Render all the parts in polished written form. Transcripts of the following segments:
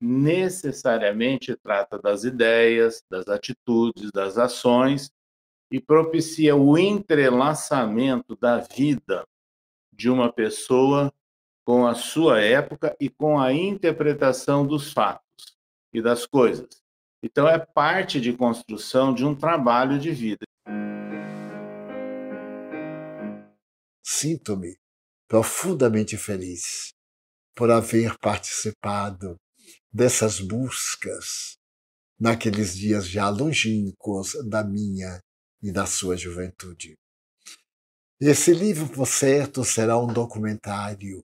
necessariamente trata das ideias, das atitudes, das ações e propicia o entrelaçamento da vida de uma pessoa com a sua época e com a interpretação dos fatos e das coisas. Então, é parte de construção de um trabalho de vida. Sinto-me profundamente feliz por haver participado dessas buscas naqueles dias já longínquos da minha e da sua juventude. Esse livro, por certo, será um documentário.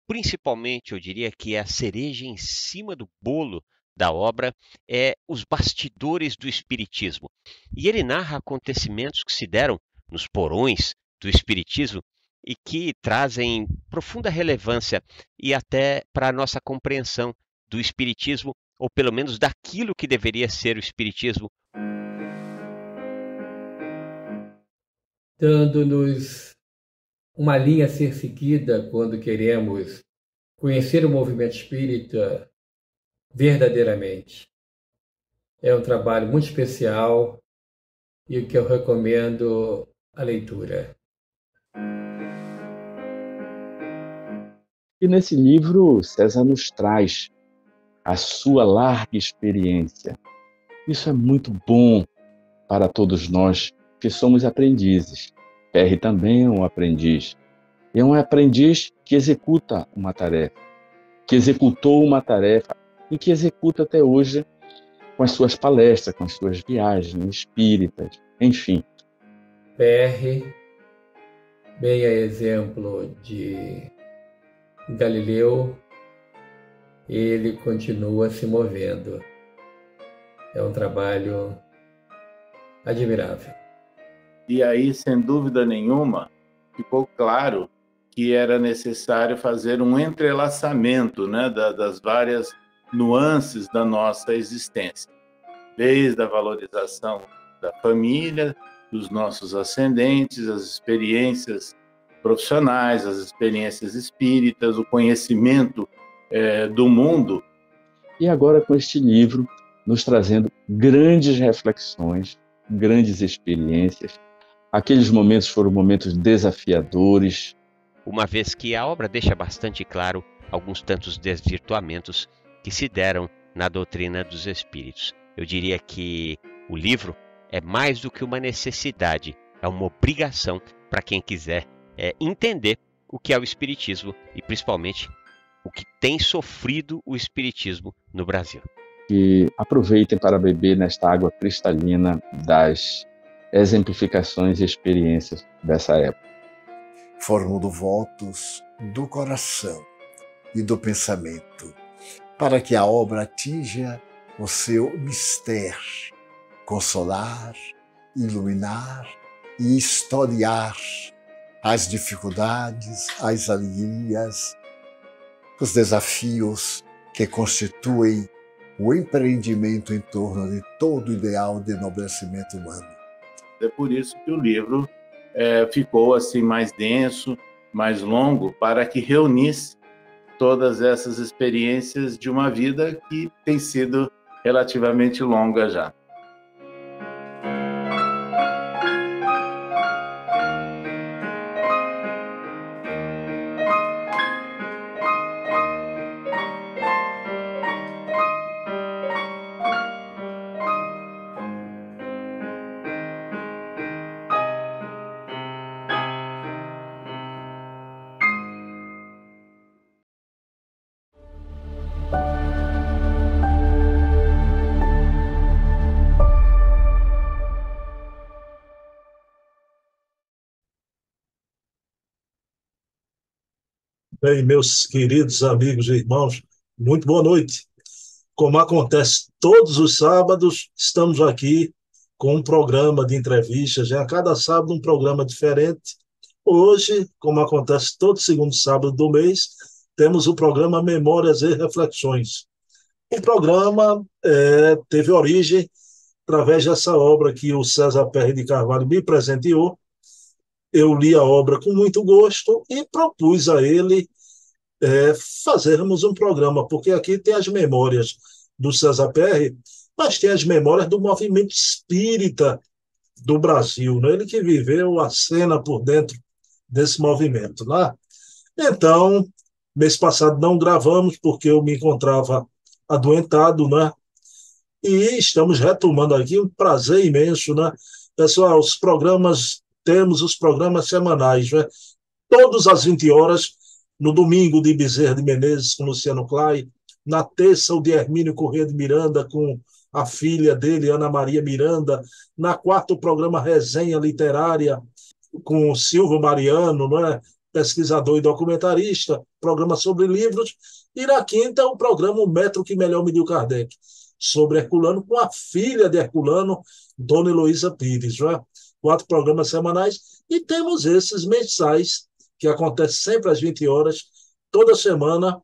Principalmente, eu diria que a cereja em cima do bolo da obra é os bastidores do espiritismo. E ele narra acontecimentos que se deram nos porões do espiritismo e que trazem profunda relevância e até para a nossa compreensão do espiritismo, ou pelo menos daquilo que deveria ser o espiritismo. Dando-nos uma linha a ser seguida quando queremos conhecer o movimento espírita verdadeiramente. É um trabalho muito especial e o que eu recomendo a leitura. E nesse livro, César nos traz a sua larga experiência. Isso é muito bom para todos nós que somos aprendizes. Perry também é um aprendiz. É um aprendiz que executa uma tarefa, que executou uma tarefa e que executa até hoje com as suas palestras, com as suas viagens espíritas, enfim. Perry, bem a exemplo de Galileu, ele continua se movendo. É um trabalho admirável. E aí, sem dúvida nenhuma, ficou claro que era necessário fazer um entrelaçamento, né, das várias nuances da nossa existência, desde a valorização da família, dos nossos ascendentes, as experiências profissionais, as experiências espíritas, o conhecimento do mundo. E agora com este livro, nos trazendo grandes reflexões, grandes experiências. Aqueles momentos foram momentos desafiadores. Uma vez que a obra deixa bastante claro alguns tantos desvirtuamentos que se deram na doutrina dos espíritos. Eu diria que o livro é mais do que uma necessidade, é uma obrigação para quem quiser entender o que é o espiritismo e principalmente o que tem sofrido o espiritismo no Brasil. E aproveitem para beber nesta água cristalina das exemplificações e experiências dessa época. Formulo votos do coração e do pensamento para que a obra atinja o seu mistério, consolar, iluminar e historiar as dificuldades, as alegrias, os desafios que constituem o empreendimento em torno de todo o ideal de enobrecimento humano. É por isso que o livro ficou assim mais denso, mais longo, para que reunisse todas essas experiências de uma vida que tem sido relativamente longa já. Bem, meus queridos amigos e irmãos, muito boa noite. Como acontece todos os sábados, estamos aqui com um programa de entrevistas, a cada sábado um programa diferente. Hoje, como acontece todo segundo sábado do mês, temos o programa Memórias e Reflexões. O programa teve origem através dessa obra que o César Perry de Carvalho me presenteou. Eu li a obra com muito gosto e propus a ele fazermos um programa, porque aqui tem as memórias do César Perry, mas tem as memórias do movimento espírita do Brasil, né? Ele que viveu a cena por dentro desse movimento, né? Então, mês passado não gravamos porque eu me encontrava adoentado, né? E estamos retomando aqui, um prazer imenso, né? Pessoal, temos os programas semanais, né? Todas às 20 horas, no domingo de Bezerra de Menezes com Luciano Clay, na terça o de Hermínio Corrêa de Miranda com a filha dele, Ana Maria Miranda, na quarta o programa Resenha Literária com o Silvio Mariano, não é? Pesquisador e documentarista, programa sobre livros, e na quinta o programa O Metro que Melhor Mediu Kardec, sobre Herculano, com a filha de Herculano, Dona Heloísa Pires. Não é? 4 programas semanais, e temos esses mensais, que acontecem sempre às 20 horas, toda semana,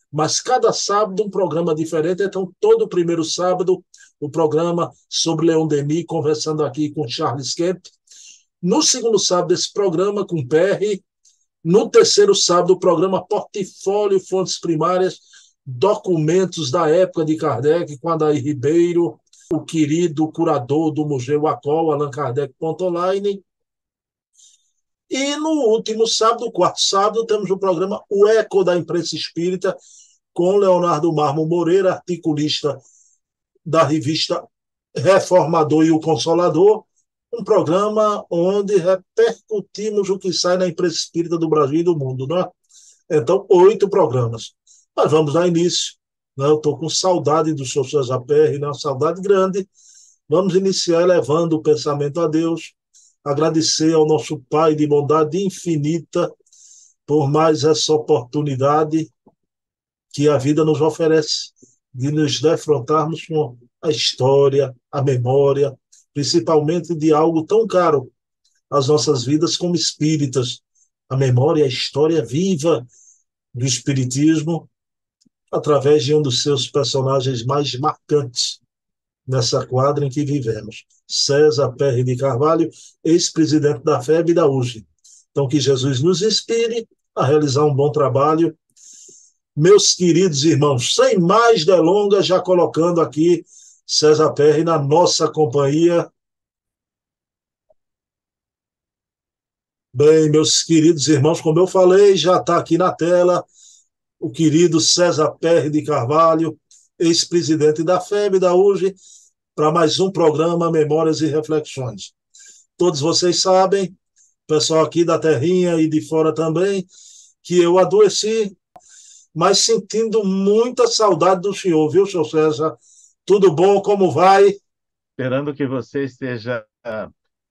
mas cada sábado um programa diferente. Então, todo primeiro sábado, o programa sobre Leon Denis, conversando aqui com Charles Kemp. No segundo sábado, esse programa com PR. No terceiro sábado, o programa Portfólio Fontes Primárias, documentos da época de Kardec, com Adair Ribeiro, o querido curador do Museu Acol, Allan Kardec Online. E no último sábado, o quarto sábado, temos o programa O Eco da Imprensa Espírita, com Leonardo Marmo Moreira, articulista da revista Reformador e o Consolador, um programa onde repercutimos o que sai na imprensa espírita do Brasil e do mundo. Né? Então, 8 programas. Mas vamos dar início. Né? Eu estou com saudade do Sr. César Perry, né? Uma saudade grande. Vamos iniciar elevando o pensamento a Deus, agradecer ao nosso Pai de bondade infinita por mais essa oportunidade que a vida nos oferece de nos defrontarmos com a história, a memória, principalmente de algo tão caro às nossas vidas como espíritas, a memória, a história viva do espiritismo, através de um dos seus personagens mais marcantes nessa quadra em que vivemos, César Perry de Carvalho, ex-presidente da FEB e da UGE. Então, que Jesus nos inspire a realizar um bom trabalho. Meus queridos irmãos, sem mais delongas, já colocando aqui César Perry na nossa companhia. Bem, meus queridos irmãos, como eu falei, já está aqui na tela o querido César Perry de Carvalho, ex-presidente da FEB e da UGE, para mais um programa Memórias e Reflexões. Todos vocês sabem, pessoal aqui da terrinha e de fora também, que eu adoeci, mas sentindo muita saudade do senhor, viu, senhor César? Tudo bom? Como vai? Esperando que você esteja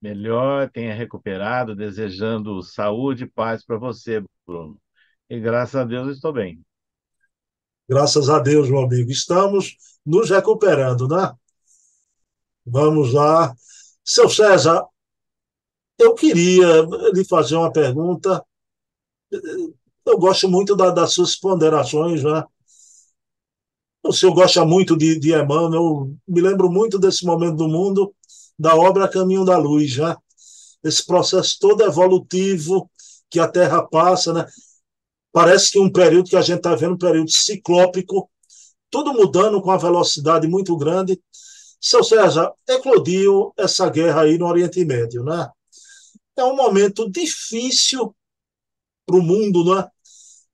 melhor, tenha recuperado, desejando saúde e paz para você, Bruno. E graças a Deus eu estou bem. Graças a Deus, meu amigo. Estamos nos recuperando, né? Vamos lá. Seu César, eu queria lhe fazer uma pergunta. Eu gosto muito das suas ponderações, né? O senhor gosta muito de Emmanuel. Eu me lembro muito desse momento do mundo, da obra Caminho da Luz, né? Esse processo todo evolutivo que a Terra passa, né? Parece que um período que a gente está vendo, um período ciclópico, tudo mudando com uma velocidade muito grande. Seu César, eclodiu essa guerra aí no Oriente Médio, né? É um momento difícil para o mundo, né?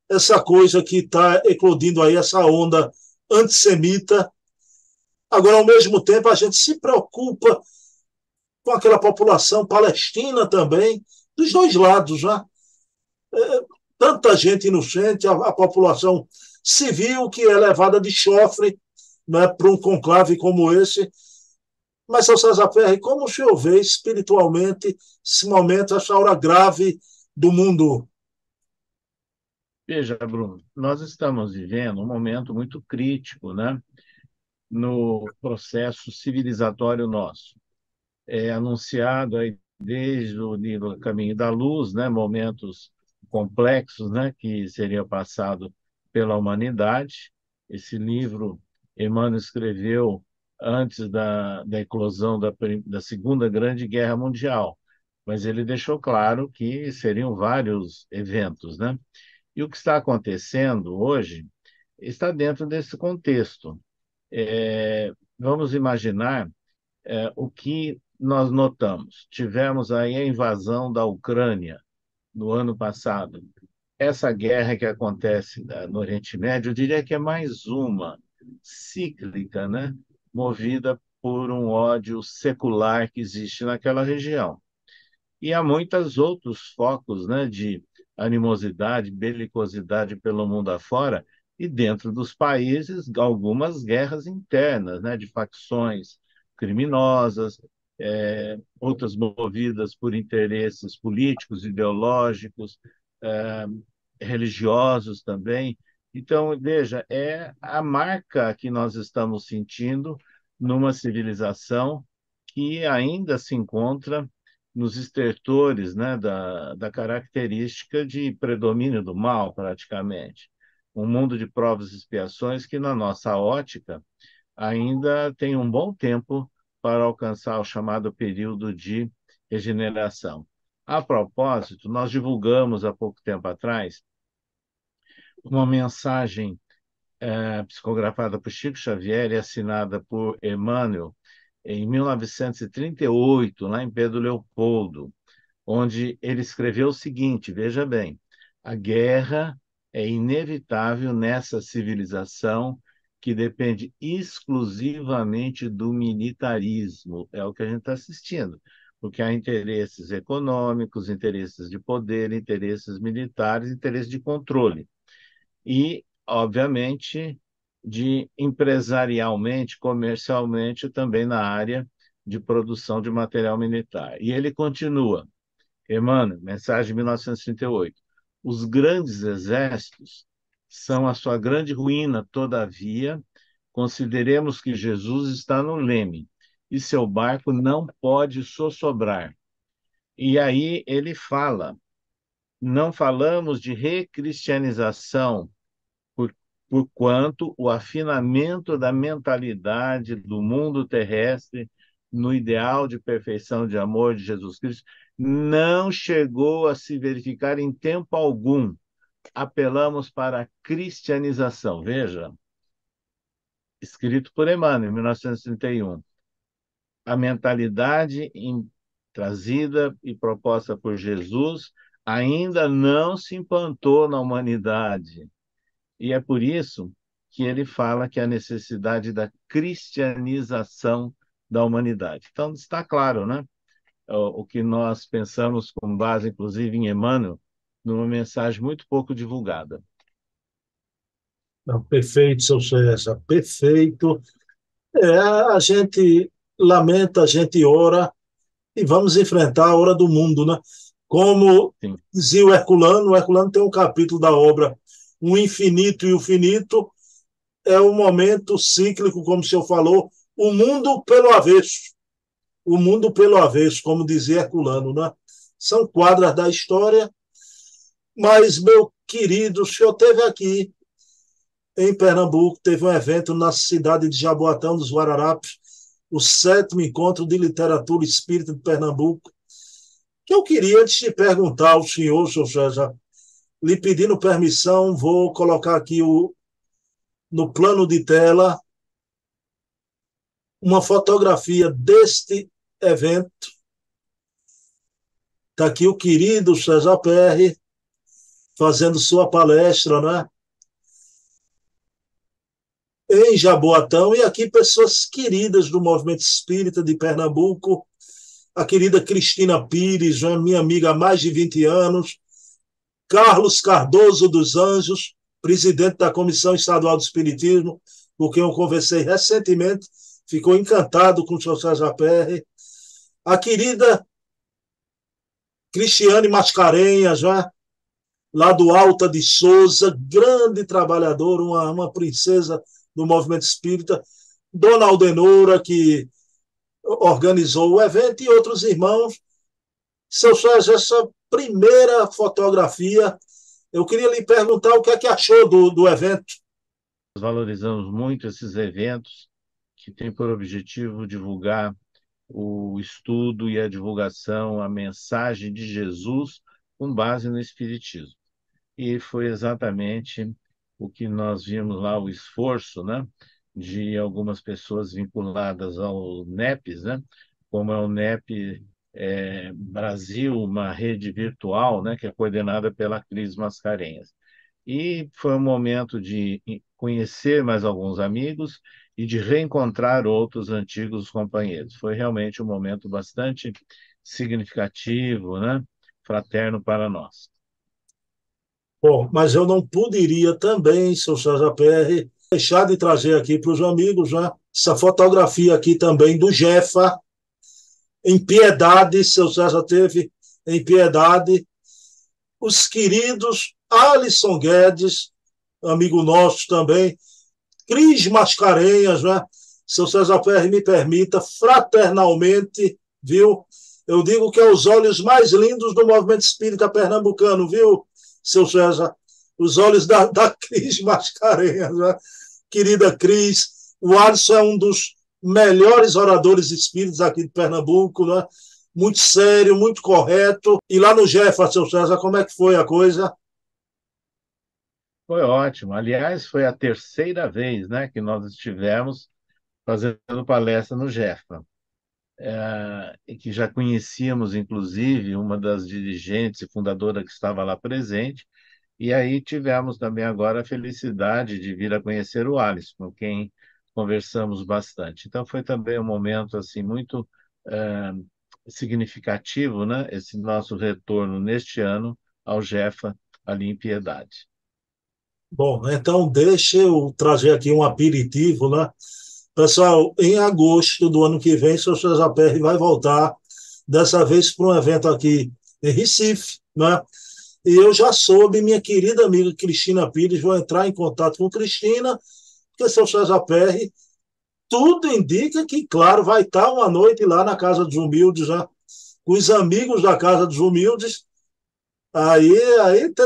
Essa coisa que está eclodindo aí, essa onda antissemita. Agora, ao mesmo tempo, a gente se preocupa com aquela população palestina também, dos dois lados, né? Tanta gente inocente, a população civil que é levada de chofre, né, para um conclave como esse. Mas, seu César Ferri, como o senhor vê espiritualmente esse momento, essa hora grave do mundo? Veja, Bruno, nós estamos vivendo um momento muito crítico, né, no processo civilizatório nosso. É anunciado aí desde o livro Caminho da Luz, né, momentos complexos, né, que seriam passados pela humanidade. Esse livro Emmanuel escreveu antes da eclosão da Segunda Grande Guerra Mundial, mas ele deixou claro que seriam vários eventos, né? E o que está acontecendo hoje está dentro desse contexto. Vamos imaginar o que nós notamos. Tivemos aí a invasão da Ucrânia no ano passado. Essa guerra que acontece no Oriente Médio, eu diria que é mais uma cíclica, né? Movida por um ódio secular que existe naquela região. E há muitos outros focos, né, de animosidade, belicosidade pelo mundo afora, e dentro dos países, algumas guerras internas, né, de facções criminosas, outras movidas por interesses políticos, ideológicos, eh, religiosos também. Então, veja, é a marca que nós estamos sentindo numa civilização que ainda se encontra nos estertores, né, da característica de predomínio do mal, praticamente. Um mundo de provas e expiações que, na nossa ótica, ainda tem um bom tempo para alcançar o chamado período de regeneração. A propósito, nós divulgamos há pouco tempo atrás uma mensagem psicografada por Chico Xavier e assinada por Emmanuel em 1938, lá em Pedro Leopoldo, onde ele escreveu o seguinte: veja bem, a guerra é inevitável nessa civilização que depende exclusivamente do militarismo. É o que a gente está assistindo, porque há interesses econômicos, interesses de poder, interesses militares, interesses de controle. E, obviamente, de empresarialmente, comercialmente, também na área de produção de material militar. E ele continua. Emmanuel, mensagem de 1938. Os grandes exércitos são a sua grande ruína, todavia, consideremos que Jesus está no leme e seu barco não pode sossobrar. E aí ele fala, não falamos de recristianização, por, por quanto o afinamento da mentalidade do mundo terrestre no ideal de perfeição de amor de Jesus Cristo não chegou a se verificar em tempo algum. Apelamos para a cristianização. Veja, escrito por Emmanuel, em 1931. A mentalidade trazida e proposta por Jesus ainda não se implantou na humanidade. E é por isso que ele fala que há necessidade da cristianização da humanidade. Então, está claro, né? O que nós pensamos com base, inclusive, em Emmanuel, numa mensagem muito pouco divulgada. Não, perfeito, seu César, perfeito. A gente lamenta, a gente ora e vamos enfrentar a hora do mundo, né? Como Sim. dizia o Herculano tem um capítulo da obra O Infinito e o Finito, é um momento cíclico, como o senhor falou, o mundo pelo avesso. O mundo pelo avesso, como dizia Herculano, né? São quadras da história, mas, meu querido, o senhor teve aqui em Pernambuco, teve um evento na cidade de Jaboatão dos Guararapes, o 7º Encontro de Literatura Espírita de Pernambuco, que eu queria, antes de perguntar ao senhor César, lhe pedindo permissão, vou colocar aqui no plano de tela uma fotografia deste evento. Está aqui o querido César Perry fazendo sua palestra, né? Em Jaboatão, e aqui pessoas queridas do movimento espírita de Pernambuco, a querida Cristina Pires, minha amiga há mais de 20 anos, Carlos Cardoso dos Anjos, presidente da Comissão Estadual do Espiritismo, com quem eu conversei recentemente, ficou encantado com o Sr. César Perry, a querida Cristiane Mascarenhas, já, lá do Alta de Souza, grande trabalhadora, uma princesa do movimento espírita, Dona Aldenora, que organizou o evento, e outros irmãos. Seu Sérgio, essa primeira fotografia, eu queria lhe perguntar o que é que achou do evento. Nós valorizamos muito esses eventos que têm por objetivo divulgar o estudo e a divulgação, a mensagem de Jesus com base no Espiritismo. e foi exatamente o que nós vimos lá, o esforço, né, de algumas pessoas vinculadas ao NEPES, né, como é o NEP Brasil, uma rede virtual, né, que é coordenada pela Cris Mascarenhas. E foi um momento de conhecer mais alguns amigos e de reencontrar outros antigos companheiros. Foi realmente um momento bastante significativo, né? Fraterno para nós. Bom, mas eu não poderia também, seu César PR, deixar de trazer aqui para os amigos, né, essa fotografia aqui também do Jefa, em Piedade, seu César teve em Piedade, os queridos Alisson Guedes, amigo nosso também, Cris Mascarenhas, né? Seu César PR, me permita, fraternalmente, viu? Eu digo que é os olhos mais lindos do movimento espírita pernambucano, viu, seu César? Os olhos da Cris Mascarenhas, né? Querida Cris, o Alisson é um dos melhores oradores espíritas aqui de Pernambuco, né? Muito sério, muito correto. E lá no Jefa, seu César, como é que foi a coisa? Foi ótimo. Aliás, foi a terceira vez, né, que nós estivemos fazendo palestra no Jefa. E que já conhecíamos, inclusive, uma das dirigentes e fundadora que estava lá presente, e aí tivemos também agora a felicidade de vir a conhecer o Alisson, com quem conversamos bastante. Então foi também um momento assim muito eh, significativo, né? Esse nosso retorno neste ano ao Jefa, ali em Piedade. Bom, então deixa eu trazer aqui um aperitivo, né? Pessoal, em agosto do ano que vem, o seu César Perry vai voltar, dessa vez para um evento aqui em Recife, né? E eu já soube, minha querida amiga Cristina Pires, vou entrar em contato com Cristina, porque seu César Perry, tudo indica que, claro, vai estar uma noite lá na Casa dos Humildes, né? Com os amigos da Casa dos Humildes. Aí,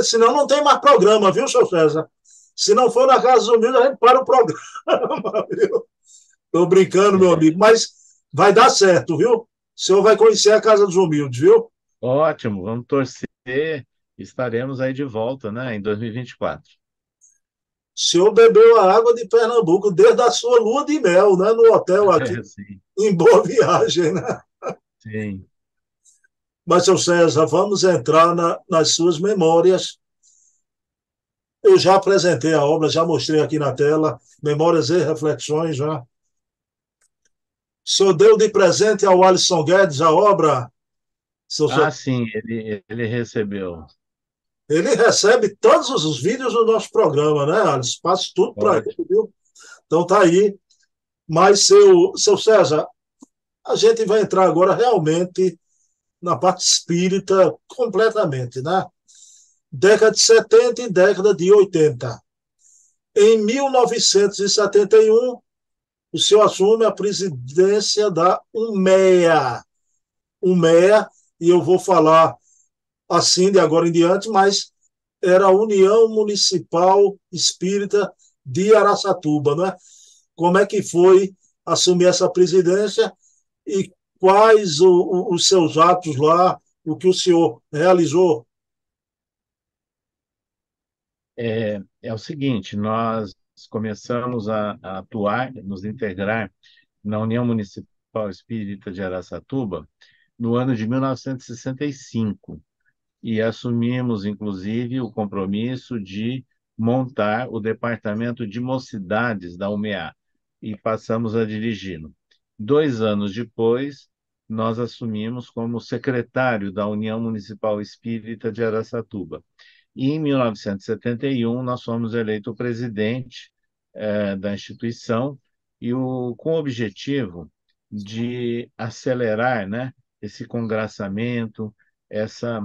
senão não tem mais programa, viu, seu César? Se não for na Casa dos Humildes, a gente para o programa, viu? Estou brincando, meu É, amigo, mas vai dar certo, viu? O senhor vai conhecer a Casa dos Humildes, viu? ótimo, vamos torcer. Estaremos aí de volta, né, em 2024. O senhor bebeu a água de Pernambuco desde a sua lua de mel, né? No hotel aqui, Sim, em Boa Viagem, né? sim. Mas, seu César, vamos entrar nas suas memórias. Eu já apresentei a obra, já mostrei aqui na tela, Memórias e Reflexões, já. O senhor deu de presente ao Alisson Guedes a obra, seu Ah, senhor. sim, ele recebeu. Ele recebe todos os vídeos do nosso programa, né, Alisson? Passo tudo para ele, Ótimo. viu? Então tá aí. Mas, seu César, a gente vai entrar agora realmente na parte espírita completamente, né? Década de 70 e década de 80. Em 1971, o senhor assume a presidência da UMEA. UMEA, e eu vou falar assim de agora em diante, mas era a União Municipal Espírita de Araçatuba, né? Como é que foi assumir essa presidência e quais os seus atos lá, o que o senhor realizou? É o seguinte, nós começamos a atuar, nos integrar na União Municipal Espírita de Araçatuba no ano de 1965 e assumimos, inclusive, o compromisso de montar o Departamento de Mocidades da UMEA e passamos a dirigi-lo. 2 anos depois, nós assumimos como secretário da União Municipal Espírita de Araçatuba. E em 1971, nós fomos eleitos presidente da instituição com o objetivo de acelerar, né, esse congraçamento, essa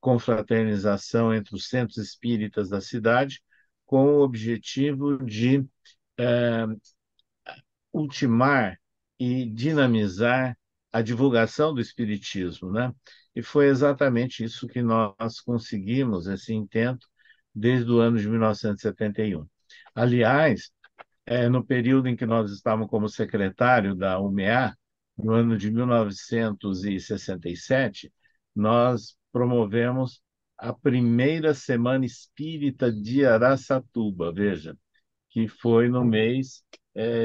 confraternização entre os centros espíritas da cidade, com o objetivo de eh, ultimar e dinamizar a divulgação do espiritismo, né? E foi exatamente isso que nós conseguimos, esse intento, desde o ano de 1971. Aliás, no período em que nós estávamos como secretário da UMEA, no ano de 1967, nós promovemos a primeira Semana Espírita de Araçatuba, veja, que foi no mês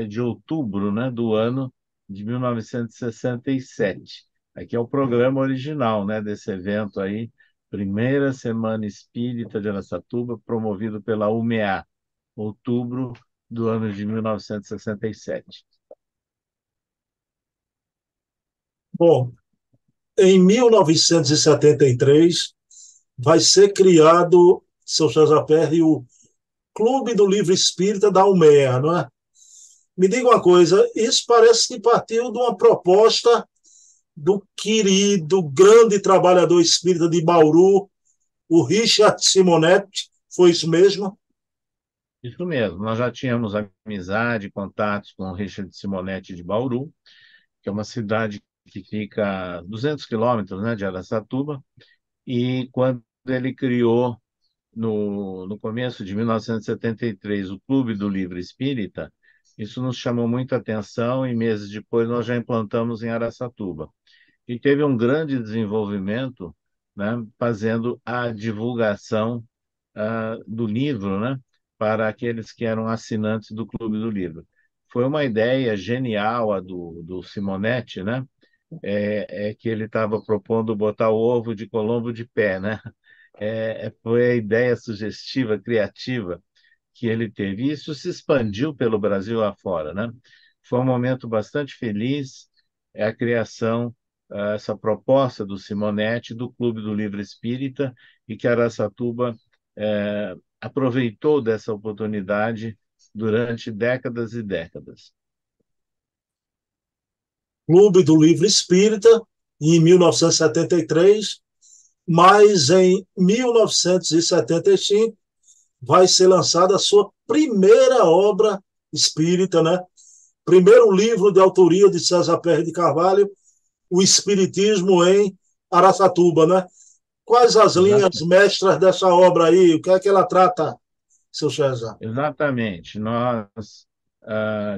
de outubro, né, do ano de 1967. Aqui é o programa original, né, desse evento aí, Primeira Semana Espírita de Araçatuba, promovido pela UMEA, outubro do ano de 1967. Bom, em 1973 vai ser criado, seu César Perry, o Clube do Livro Espírita da UMEA, não é? Me diga uma coisa, isso parece que partiu de uma proposta do querido, grande trabalhador espírita de Bauru, o Richard Simonetti, foi isso mesmo? Isso mesmo, nós já tínhamos amizade, contatos com o Richard Simonetti de Bauru, que é uma cidade que fica a 200 quilômetros, né, de Araçatuba, e quando ele criou, no começo de 1973, o Clube do Livro Espírita, isso nos chamou muita atenção e meses depois nós já implantamos em Araçatuba. E teve um grande desenvolvimento, né, fazendo a divulgação do livro, né, para aqueles que eram assinantes do Clube do Livro. Foi uma ideia genial a do Simonetti, né? Que ele estava propondo botar o ovo de Colombo de pé, né? Foi a ideia sugestiva, criativa que ele teve. Isso se expandiu pelo Brasil afora, né? Foi um momento bastante feliz, a criação, essa proposta do Simonetti, do Clube do Livro Espírita, e que Araçatuba aproveitou dessa oportunidade durante décadas e décadas. Clube do Livro Espírita, em 1973, mas em 1975 vai ser lançada a sua primeira obra espírita, né? Primeiro livro de autoria de César Perry de Carvalho, O Espiritismo em Araçatuba, né? Quais as linhas mestras dessa obra aí? O que é que ela trata, seu César? Exatamente. Nós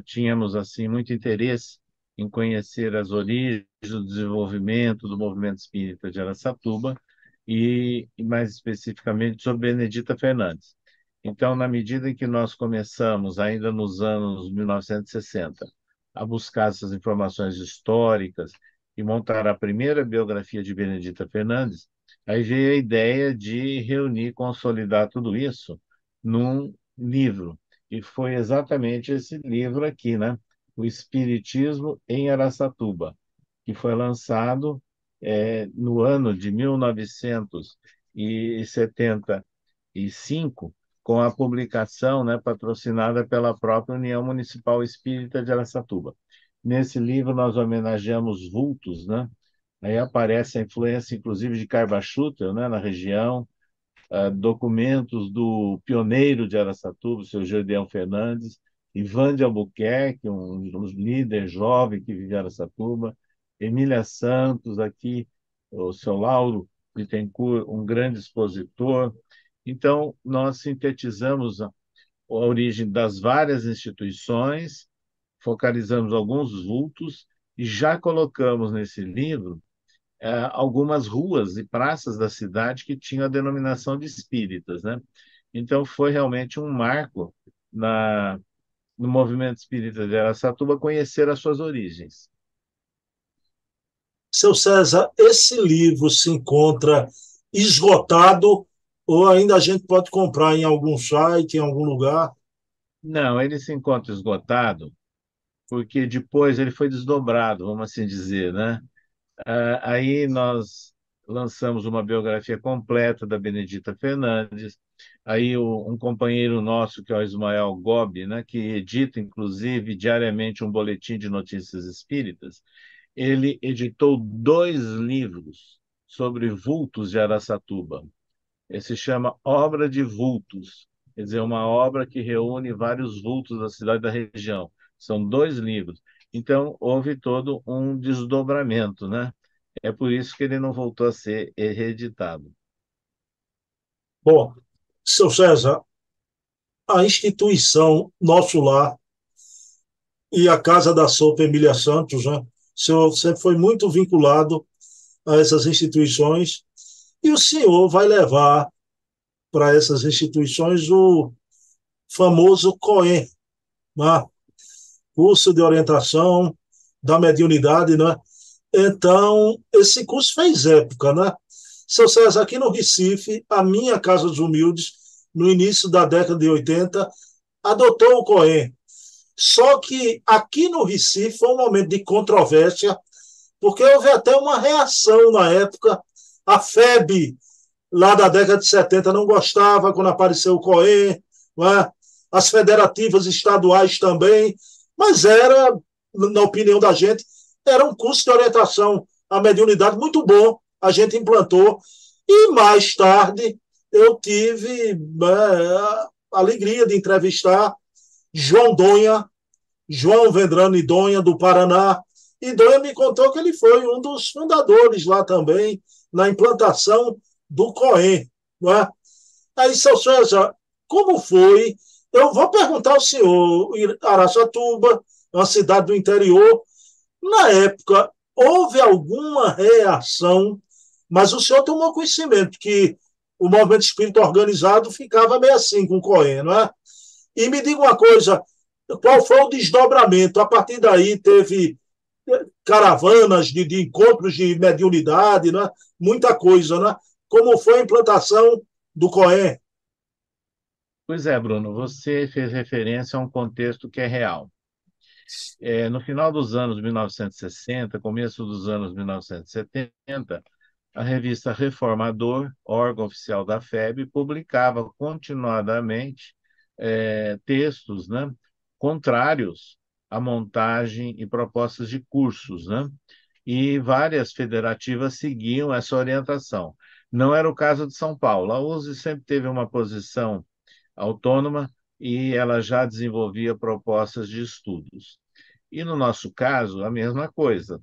tínhamos assim muito interesse em conhecer as origens do desenvolvimento do movimento espírita de Araçatuba e mais especificamente sobre Benedita Fernandes. Então, na medida em que nós começamos, ainda nos anos 1960, a buscar essas informações históricas e montar a primeira biografia de Benedita Fernandes, aí veio a ideia de reunir, consolidar tudo isso num livro. E foi exatamente esse livro aqui, né? O Espiritismo em Araçatuba, que foi lançado no ano de 1975, com a publicação, né, patrocinada pela própria União Municipal Espírita de Araçatuba. Nesse livro nós homenageamos vultos, né? Aí aparece a influência, inclusive, de Carva Schutter, né, na região, documentos do pioneiro de Araçatuba, o seu Gedeão Fernandes, Ivan de Albuquerque, um líder jovem que vive em Araçatuba, Emília Santos, aqui, o seu Lauro Bittencourt, um grande expositor. Então, nós sintetizamos a origem das várias instituições, focalizamos alguns vultos e já colocamos nesse livro algumas ruas e praças da cidade que tinham a denominação de espíritas, né? Então, foi realmente um marco no movimento espírita de Araçatuba conhecer as suas origens. Seu César, esse livro se encontra esgotado ou ainda a gente pode comprar em algum site, em algum lugar? Não, ele se encontra esgotado porque depois ele foi desdobrado, vamos assim dizer, né? Aí nós lançamos uma biografia completa da Benedita Fernandes. Aí um companheiro nosso, que é o Ismael Gobi, né, que edita, inclusive, diariamente um boletim de notícias espíritas, ele editou 2 livros sobre vultos de Araçatuba. Ele se chama Obra de Vultos, quer dizer, uma obra que reúne vários vultos da cidade e da região. São 2 livros. Então, houve todo um desdobramento, né? É por isso que ele não voltou a ser reeditado. Bom, seu César, a instituição Nosso Lar e a Casa da Sopa Emília Santos, né? O senhor sempre foi muito vinculado a essas instituições E o senhor vai levar para essas instituições o famoso COEM, né? Curso de Orientação da Mediunidade, né? Então, esse curso fez época, né? Seu César, aqui no Recife, a minha Casa dos Humildes, no início da década de 80, adotou o COEM. Só que aqui no Recife foi um momento de controvérsia, porque houve até uma reação na época. A FEB, lá da década de 70, não gostava quando apareceu o COEM, né? As federativas estaduais também, mas era, na opinião da gente, era um curso de orientação à mediunidade muito bom, a gente implantou, e mais tarde eu tive a alegria de entrevistar João Donha, João Vendrame Donha, do Paraná, e Donha me contou que ele foi um dos fundadores lá também, na implantação do COEM. Não é? Aí, seu César, como foi? Eu vou perguntar ao senhor, Araçatuba, uma cidade do interior, na época, houve alguma reação, mas o senhor tomou conhecimento que o movimento espírita organizado ficava meio assim com o COEM, não é? E me diga uma coisa, qual foi o desdobramento? A partir daí teve caravanas de encontros de mediunidade, né? Muita coisa, né? Como foi a implantação do COEM? Pois é, Bruno, você fez referência a um contexto que é real. No final dos anos 1960, começo dos anos 1970, a revista Reformador, órgão oficial da FEB, publicava continuadamente textos, né, contrários à montagem e propostas de cursos, né? E várias federativas seguiam essa orientação. Não era o caso de São Paulo. A USE sempre teve uma posição autônoma e ela já desenvolvia propostas de estudos. E no nosso caso, a mesma coisa.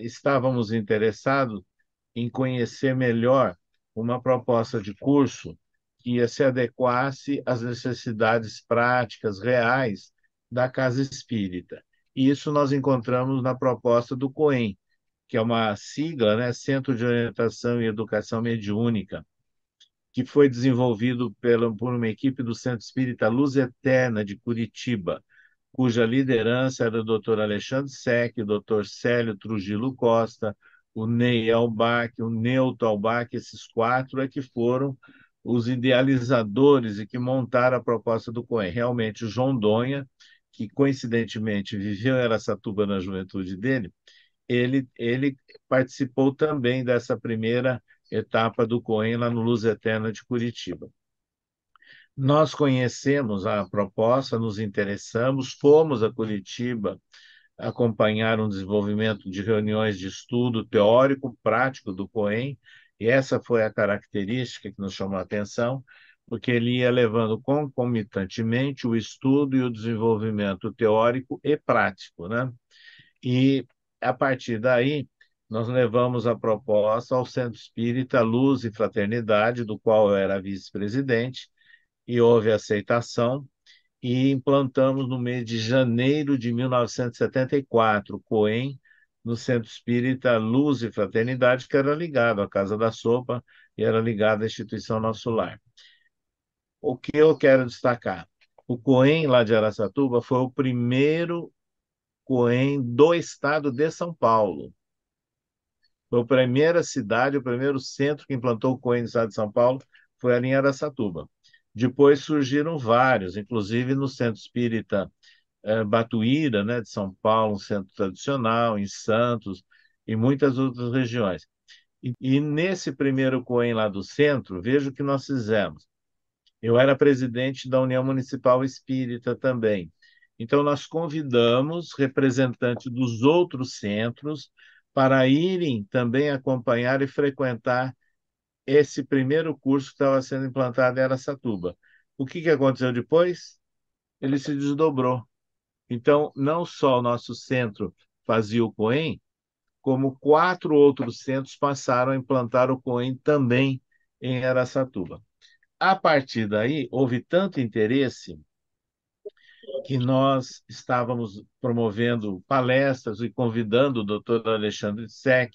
Estávamos interessados em conhecer melhor uma proposta de curso que se adequasse às necessidades práticas reais da casa espírita. E isso nós encontramos na proposta do COEM, que é uma sigla, né? Centro de Orientação e Educação Mediúnica, que foi desenvolvido por uma equipe do Centro Espírita Luz Eterna de Curitiba, cuja liderança era o Dr. Alexandre Sec, o Dr. Célio Trujillo Costa, o Ney Albach, o Neuto Albach, esses quatro é que foram os idealizadores e que montaram a proposta do COEM. Realmente, o João Donha, que coincidentemente viveu em Araçatuba na juventude dele, ele participou também dessa primeira etapa do COEM lá no Luz Eterna de Curitiba. Nós conhecemos a proposta, nos interessamos, fomos a Curitiba acompanhar um desenvolvimento de reuniões de estudo teórico, prático do COEM, e essa foi a característica que nos chamou a atenção, porque ele ia levando concomitantemente o estudo e o desenvolvimento teórico e prático, né? E, a partir daí, nós levamos a proposta ao Centro Espírita Luz e Fraternidade, do qual eu era vice-presidente, e houve aceitação, e implantamos no mês de janeiro de 1974, o COEM, no Centro Espírita Luz e Fraternidade, que era ligado à Casa da Sopa e era ligado à instituição Nosso Lar. O que eu quero destacar? O COEM, lá de Araçatuba, foi o primeiro COEM do estado de São Paulo. Foi a primeira cidade, o primeiro centro que implantou o COEM no estado de São Paulo foi ali em Araçatuba. Depois surgiram vários, inclusive no Centro Espírita Batuíra, né, de São Paulo, um centro tradicional, em Santos e muitas outras regiões. E nesse primeiro COEM lá do centro, veja o que nós fizemos. Eu era presidente da União Municipal Espírita também. Então, nós convidamos representantes dos outros centros para irem também acompanhar e frequentar esse primeiro curso que estava sendo implantado em Araçatuba. O que aconteceu depois? Ele se desdobrou. Então, não só o nosso centro fazia o COEM, como 4 outros centros passaram a implantar o COEM também em Araçatuba. A partir daí, houve tanto interesse que nós estávamos promovendo palestras e convidando o doutor Alexandre Sec,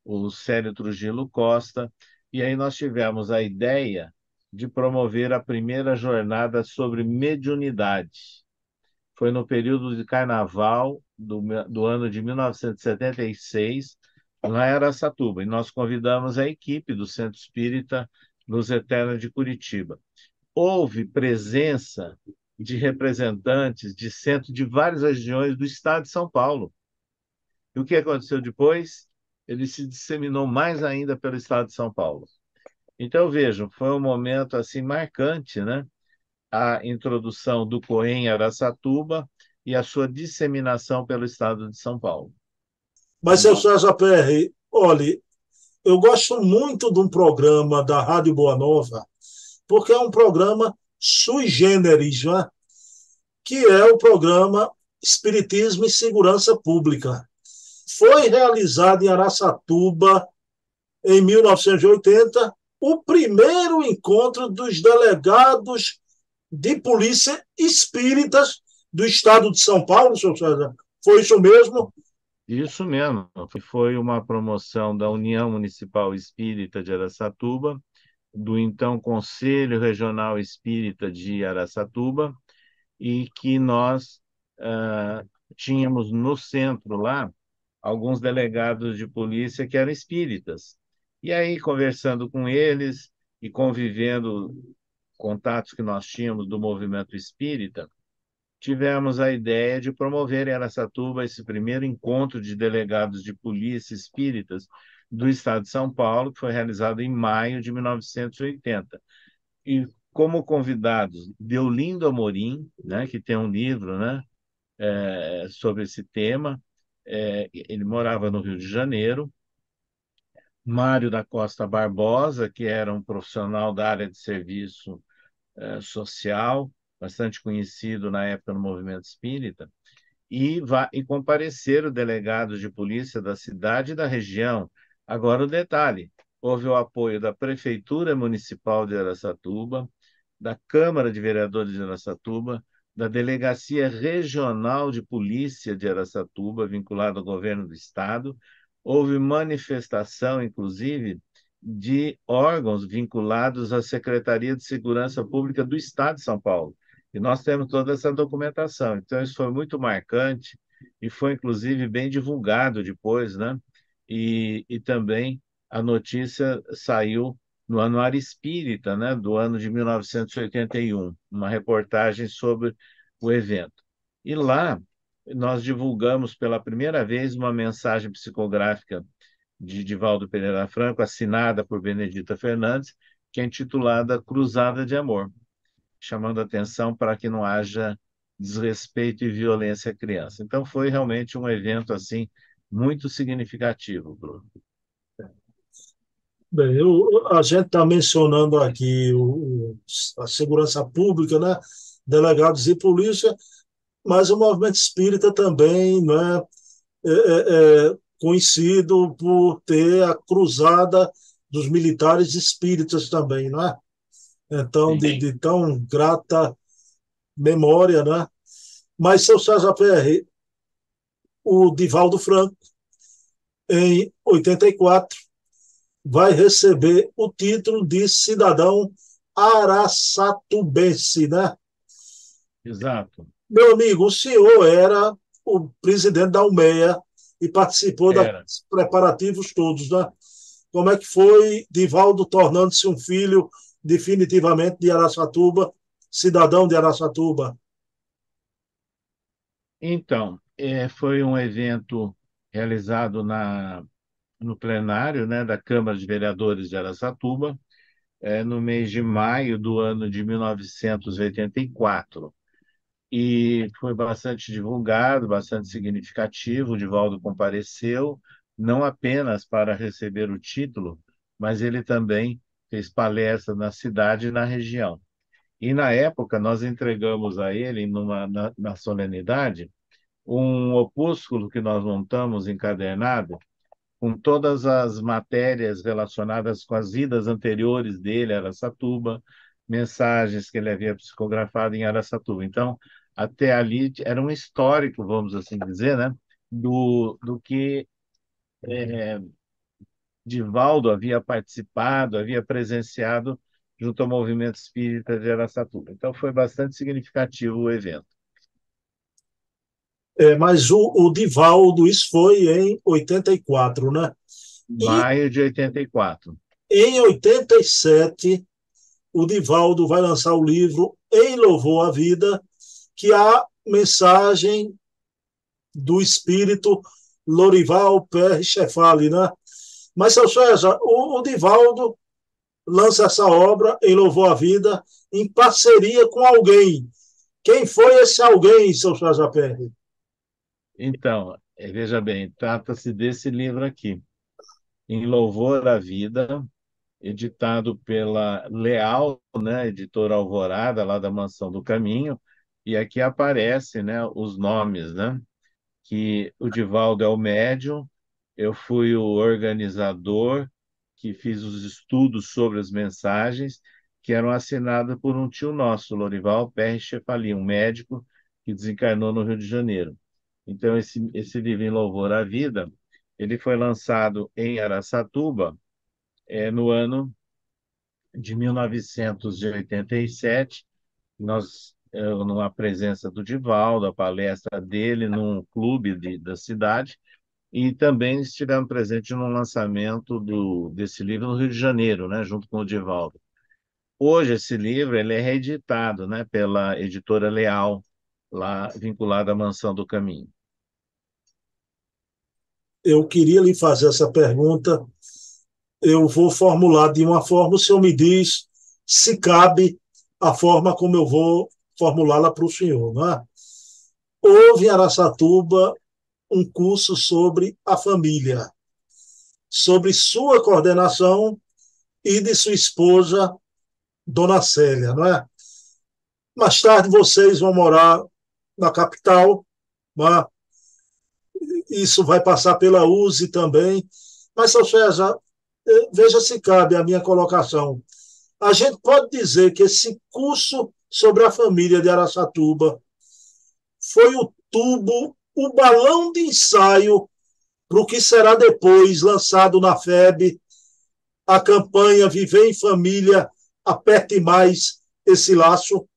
o Célio Trujillo Costa, e aí nós tivemos a ideia de promover a primeira jornada sobre mediunidade. Foi no período de carnaval do ano de 1976, lá em Araçatuba, e nós convidamos a equipe do Centro Espírita Luz Eterna de Curitiba. Houve presença de representantes de centros de várias regiões do estado de São Paulo. E o que aconteceu depois? Ele se disseminou mais ainda pelo estado de São Paulo. Então, vejam, foi um momento assim marcante, né? A introdução do COEM em Araçatuba e a sua disseminação pelo estado de São Paulo. Mas, seu César PR, olhe, eu gosto muito de um programa da Rádio Boa Nova, porque é um programa sui generis, né? Que é o programa Espiritismo e Segurança Pública. Foi realizado em Araçatuba, em 1980, o primeiro encontro dos delegados de polícia espíritas do estado de São Paulo, senhor César. Foi isso mesmo? Isso mesmo. Foi uma promoção da União Municipal Espírita de Araçatuba, do então Conselho Regional Espírita de Araçatuba, e que nós tínhamos no centro lá alguns delegados de polícia que eram espíritas. E aí, conversando com eles e convivendo, contatos que nós tínhamos do movimento espírita, tivemos a ideia de promover em Araçatuba esse primeiro encontro de delegados de polícia espíritas do estado de São Paulo, que foi realizado em maio de 1980. E como convidados, Deolindo Amorim, né, que tem um livro, né, sobre esse tema. Ele morava no Rio de Janeiro. Mário da Costa Barbosa, que era um profissional da área de serviço social, bastante conhecido na época no movimento espírita, e compareceram delegados de polícia da cidade e da região. Agora, o detalhe: houve o apoio da Prefeitura Municipal de Araçatuba, da Câmara de Vereadores de Araçatuba, da Delegacia Regional de Polícia de Araçatuba, vinculada ao governo do estado. Houve manifestação, inclusive, de órgãos vinculados à Secretaria de Segurança Pública do Estado de São Paulo. E nós temos toda essa documentação. Então, isso foi muito marcante e foi, inclusive, bem divulgado depois, né? E também a notícia saiu no Anuário Espírita, né, do ano de 1981, uma reportagem sobre o evento. E lá nós divulgamos pela primeira vez uma mensagem psicográfica de Divaldo Pereira Franco, assinada por Benedita Fernandes, que é intitulada Cruzada de Amor, chamando atenção para que não haja desrespeito e violência à criança. Então foi realmente um evento assim muito significativo, Bruno. Bem, a gente está mencionando aqui a segurança pública, né? Delegados e polícia, mas o movimento espírita também, né? É conhecido por ter a cruzada dos militares espíritas também, não é? Então, de tão grata memória, né? Mas, seu César PR, o Divaldo Franco, em 84, vai receber o título de cidadão araçatubense, né? Exato. Meu amigo, o senhor era o presidente da UMEA e participou dos preparativos todos, né? Como é que foi Divaldo tornando-se um filho definitivamente de Araçatuba, cidadão de Araçatuba? Então, foi um evento realizado no plenário, né, da Câmara de Vereadores de Araçatuba, no mês de maio do ano de 1984. E foi bastante divulgado, bastante significativo. O Divaldo compareceu, não apenas para receber o título, mas ele também fez palestra na cidade e na região. E, na época, nós entregamos a ele, na solenidade, um opúsculo que nós montamos encadernado, com todas as matérias relacionadas com as vidas anteriores dele, Araçatuba, mensagens que ele havia psicografado em Araçatuba. Então, até ali era um histórico, vamos assim dizer, né, do que Divaldo havia participado, havia presenciado junto ao movimento espírita de Araçatuba. Então, foi bastante significativo o evento. Mas o Divaldo, isso foi em 84, né? E Maio de 84. em 87, o Divaldo vai lançar o livro Em Louvor à Vida, que a mensagem do espírito Lorival Pérez Chefali, né? Mas, seu César, o Divaldo lança essa obra Em Louvor à Vida em parceria com alguém. Quem foi esse alguém, seu César Pérez? Então, veja bem, trata-se desse livro aqui, Em Louvor à Vida, editado pela Leal, né, editora Alvorada, lá da Mansão do Caminho, e aqui aparece, né, os nomes, né, que o Divaldo é o médium, eu fui o organizador que fiz os estudos sobre as mensagens que eram assinadas por um tio nosso, Lorival Pérez Chefali, um médico que desencarnou no Rio de Janeiro. Então, esse livro, Em Louvor à Vida, ele foi lançado em Araçatuba, no ano de 1987. Nós, numa presença do Divaldo, a palestra dele num clube da cidade, e também estivemos presentes no lançamento desse livro no Rio de Janeiro, né, junto com o Divaldo. Hoje, esse livro ele é reeditado, né, pela editora Leal, lá vinculada à Mansão do Caminho. Eu queria lhe fazer essa pergunta. Eu vou formular de uma forma, o senhor me diz se cabe a forma como eu vou formulá-la para o senhor, não é? Houve em Araçatuba um curso sobre a família, sobre sua coordenação e de sua esposa, Dona Célia, não é? Mais tarde vocês vão morar na capital, não é? Isso vai passar pela USE também. Mas, seu César, veja se cabe a minha colocação. A gente pode dizer que esse curso sobre a família de Araçatuba foi o tubo, o balão de ensaio para o que será depois lançado na FEB, a campanha Viver em Família, aperte mais esse laço.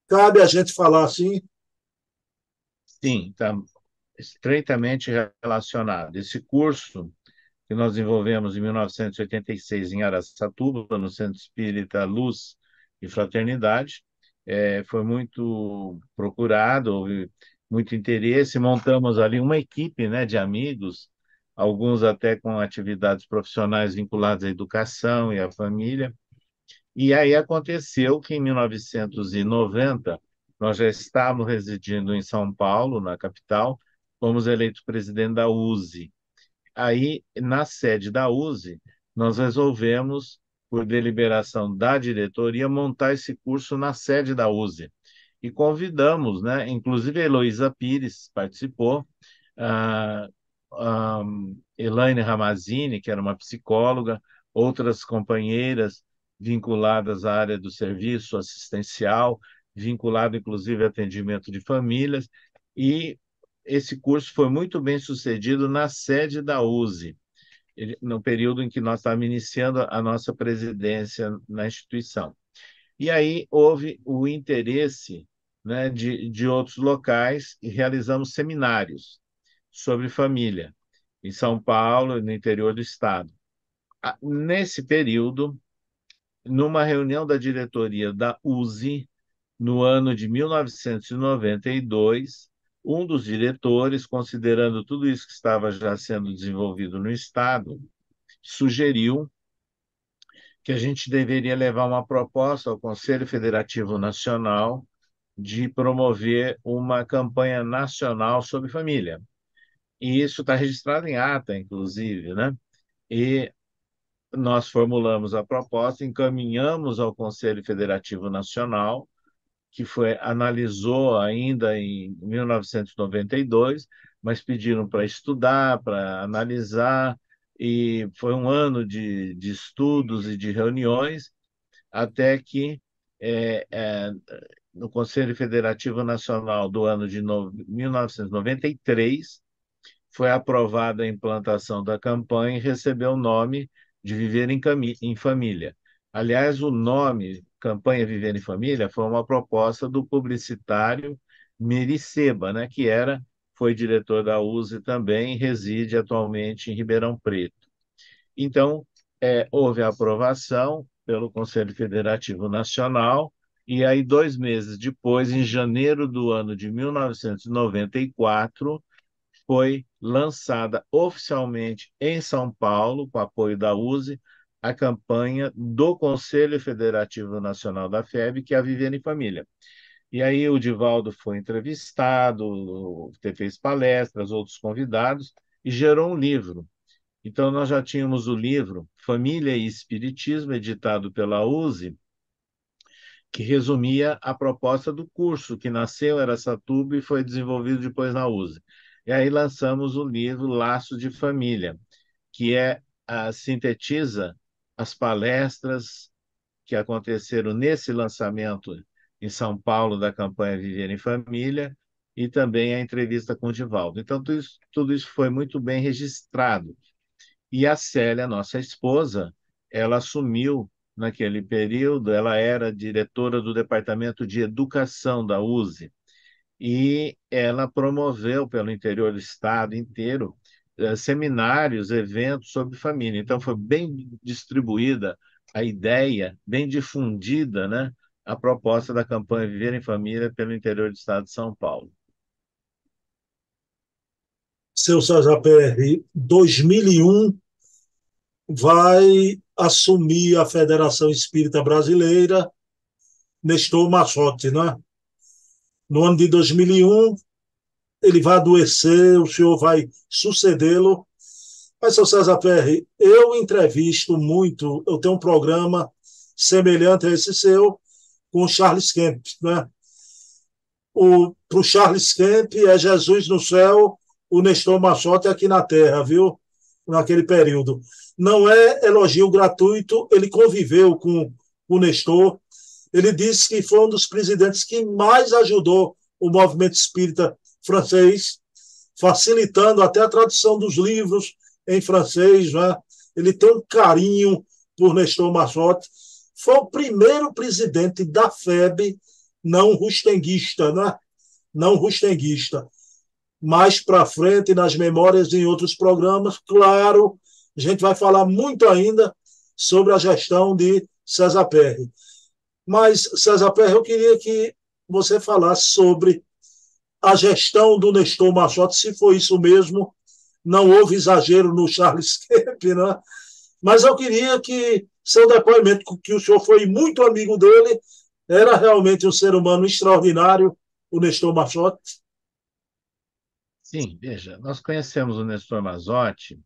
Cabe a gente falar assim? Sim, está estreitamente relacionado. Esse curso que nós desenvolvemos em 1986 em Araçatuba, no Centro Espírita Luz e Fraternidade, foi muito procurado, houve muito interesse, montamos ali uma equipe, né, de amigos, alguns até com atividades profissionais vinculadas à educação e à família, e aí aconteceu que em 1990 nós já estávamos residindo em São Paulo, na capital, fomos eleitos presidente da USE. Aí, na sede da USE, nós resolvemos, por deliberação da diretoria, montar esse curso na sede da USE. E convidamos, né? Inclusive a Heloísa Pires participou, a, a Elaine Ramazzini, que era uma psicóloga, outras companheiras vinculadas à área do serviço assistencial, vinculado inclusive ao atendimento de famílias, e esse curso foi muito bem sucedido na sede da USE, no período em que nós estávamos iniciando a nossa presidência na instituição. E aí houve o interesse, né, de outros locais e realizamos seminários sobre família em São Paulo e no interior do estado. Nesse período, numa reunião da diretoria da USE, no ano de 1992, um dos diretores, considerando tudo isso que estava já sendo desenvolvido no estado, sugeriu que a gente deveria levar uma proposta ao Conselho Federativo Nacional de promover uma campanha nacional sobre família. E isso está registrado em ata, inclusive, né? E nós formulamos a proposta, encaminhamos ao Conselho Federativo Nacional, que analisou ainda em 1992, mas pediram para estudar, para analisar, e foi um ano de estudos e de reuniões, até que é, é, no Conselho Federativo Nacional do ano de 1993, foi aprovada a implantação da campanha e recebeu o nome de Viver em Família. Aliás, o nome Campanha Viver em Família foi uma proposta do publicitário Mericeba, né, foi diretor da USE também e reside atualmente em Ribeirão Preto. Então, houve a aprovação pelo Conselho Federativo Nacional, e aí, 2 meses depois, em janeiro do ano de 1994, foi lançada oficialmente em São Paulo, com apoio da USE, a campanha do Conselho Federativo Nacional da FEB, que é a Viver em Família. E aí o Divaldo foi entrevistado, fez palestras, outros convidados, e gerou um livro. Então, nós já tínhamos o livro Família e Espiritismo, editado pela USE, que resumia a proposta do curso, que nasceu em Araçatuba e foi desenvolvido depois na USE. E aí lançamos o livro Laços de Família, que sintetiza as palestras que aconteceram nesse lançamento em São Paulo da campanha Viver em Família e também a entrevista com o Divaldo. Então, tudo isso foi muito bem registrado. E a Célia, nossa esposa, ela assumiu naquele período, ela era diretora do Departamento de Educação da USE, e ela promoveu pelo interior do estado inteiro seminários, eventos sobre família. Então, foi bem distribuída a ideia, bem difundida, né, a proposta da campanha Viver em Família pelo interior do estado de São Paulo. Seu César PR, 2001 vai assumir a Federação Espírita Brasileira, Nestor Massotti, né? No ano de 2001, ele vai adoecer, o senhor vai sucedê-lo. Mas, seu César PR, eu entrevisto muito, eu tenho um programa semelhante a esse seu, com o Charles Kemp, né? Para o Charles Kemp é Jesus no céu, o Nestor Massotti aqui na terra, viu? Naquele período. Não é elogio gratuito, ele conviveu com o Nestor. Ele disse que foi um dos presidentes que mais ajudou o movimento espírita francês, facilitando até a tradução dos livros em francês. Né? Ele tem um carinho por Nestor Massotti. Foi o primeiro presidente da FEB não rustenguista, né? Não rustenguista. Mais para frente, nas memórias em outros programas, claro, a gente vai falar muito ainda sobre a gestão de César Perry. Mas, César Perry, eu queria que você falasse sobre a gestão do Nestor Massotti, se foi isso mesmo. Não houve exagero no Charles Kemp, né? Mas eu queria que seu depoimento, que o senhor foi muito amigo dele, era realmente um ser humano extraordinário, o Nestor Massotti. Sim, veja, nós conhecemos o Nestor Massotti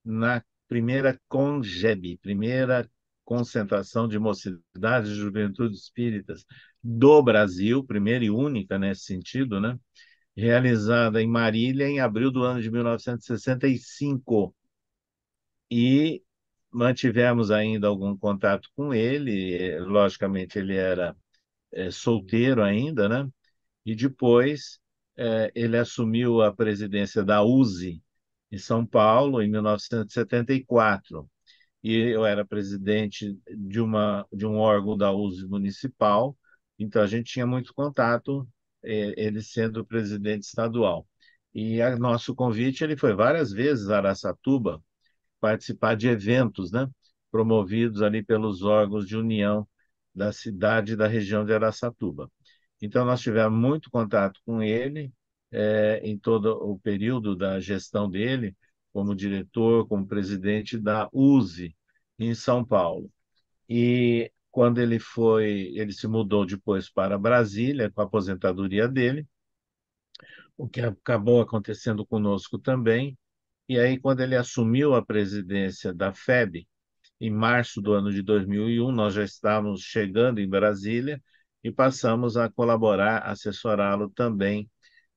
na primeira CONGEB, primeira concentração de mocidades e juventude espíritas do Brasil, primeira e única nesse sentido, né? Realizada em Marília em abril do ano de 1965. E mantivemos ainda algum contato com ele, logicamente ele era solteiro ainda, né? E depois ele assumiu a presidência da USE em São Paulo em 1974. E eu era presidente de um órgão da USE municipal, então a gente tinha muito contato, ele sendo presidente estadual. E a nosso convite, ele foi várias vezes a Araçatuba participar de eventos, né, promovidos ali pelos órgãos de união da cidade e da região de Araçatuba. Então, nós tivemos muito contato com ele em todo o período da gestão dele, como diretor, como presidente da USE, em São Paulo. E quando ele se mudou depois para Brasília, com a aposentadoria dele, o que acabou acontecendo conosco também. E aí, quando ele assumiu a presidência da FEB, em março do ano de 2001, nós já estávamos chegando em Brasília e passamos a colaborar, assessorá-lo também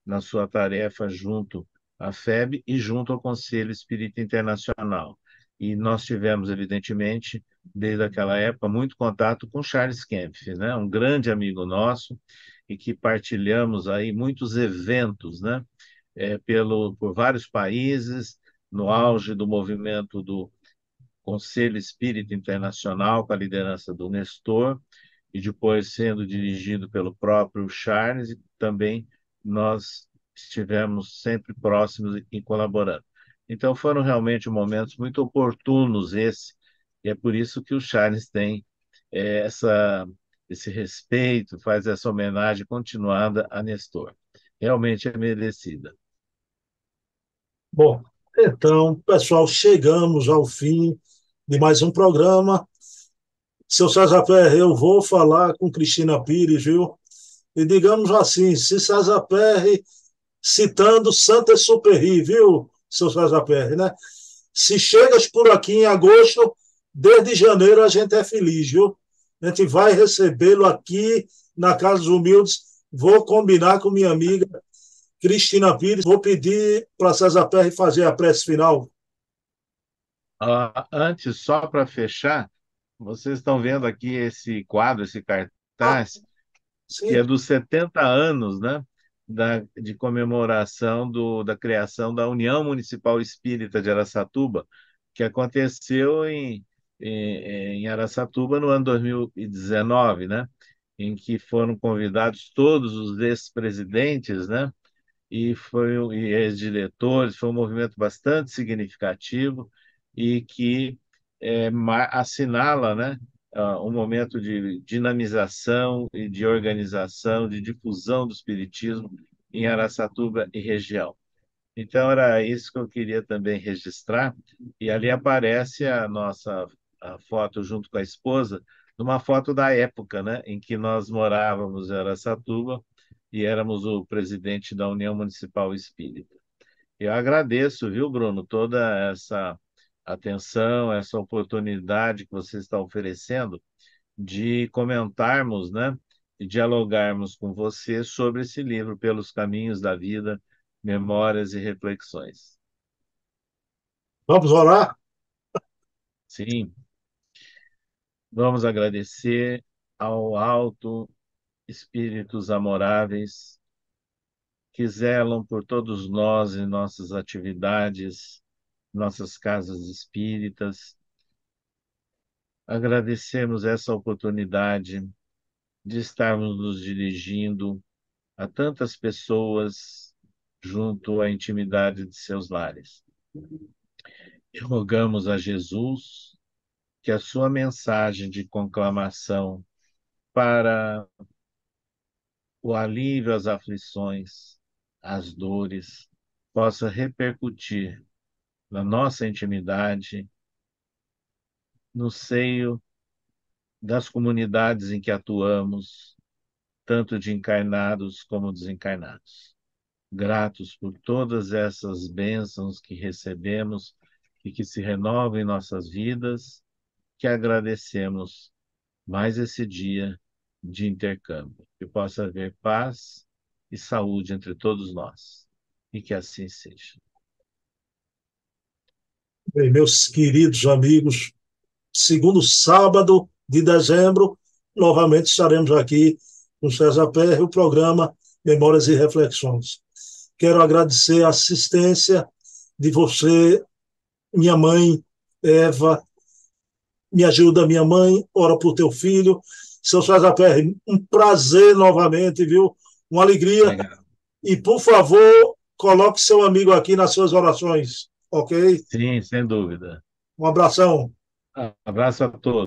na sua tarefa junto à FEB e junto ao Conselho Espírita Internacional. E nós tivemos, evidentemente, desde aquela época, muito contato com Charles Kempf, né? Um grande amigo nosso, e que partilhamos aí muitos eventos, né? por vários países, no auge do movimento do Conselho Espírita Internacional, com a liderança do Nestor, e depois sendo dirigido pelo próprio Charles, e também nós estivemos sempre próximos e colaborando. Então foram realmente momentos muito oportunos e é por isso que o Charles tem esse respeito, faz essa homenagem continuada a Nestor. Realmente é merecida. Bom, então, pessoal, chegamos ao fim de mais um programa. Seu César Pérez, eu vou falar com Cristina Pires, viu? E digamos assim, se César Pérez, citando Saint-Exupéry, viu, seu César Pérez, né? Se chegas por aqui em agosto, desde janeiro a gente é feliz, viu? A gente vai recebê-lo aqui na Casa dos Humildes. Vou combinar com minha amiga Cristina Pires. Vou pedir para César Pérez fazer a prece final. Antes, só para fechar, vocês estão vendo aqui esse quadro, esse Ah, cartaz, que sim. é dos 70 anos, né, de comemoração da criação da União Municipal Espírita de Araçatuba, que aconteceu em Araçatuba no ano 2019, né, em que foram convidados todos os ex-presidentes, né, e ex-diretores. Foi um movimento bastante significativo e que assinala, né, um momento de dinamização e de organização, de difusão do espiritismo em Araçatuba e região. Então, era isso que eu queria também registrar. E ali aparece a foto junto com a esposa, numa foto da época, né, em que nós morávamos em Araçatuba e éramos o presidente da União Municipal Espírita. Eu agradeço, viu, Bruno, toda essa atenção, essa oportunidade que você está oferecendo de comentarmos, né, e dialogarmos com você sobre esse livro, Pelos Caminhos da Vida, Memórias e Reflexões. Vamos orar? Sim, vamos agradecer ao alto, espíritos amoráveis que zelam por todos nós em nossas atividades, nossas casas espíritas. Agradecemos essa oportunidade de estarmos nos dirigindo a tantas pessoas junto à intimidade de seus lares. E rogamos a Jesus que a sua mensagem de conclamação para o alívio às aflições, às dores, possa repercutir na nossa intimidade, no seio das comunidades em que atuamos, tanto de encarnados como desencarnados. Gratos por todas essas bênçãos que recebemos e que se renovam em nossas vidas, que agradecemos mais esse dia de intercâmbio, que possa haver paz e saúde entre todos nós, e que assim seja. Bem, meus queridos amigos, segundo sábado de dezembro, novamente estaremos aqui com César Pérez, o programa Memórias e Reflexões. Quero agradecer a assistência de você, minha mãe, Eva, me ajuda, minha mãe, ora por teu filho. Seu César Pérez, um prazer novamente, viu? Uma alegria. Obrigado. E, por favor, coloque seu amigo aqui nas suas orações, ok? Sim, sem dúvida. Um abração. Abraço a todos.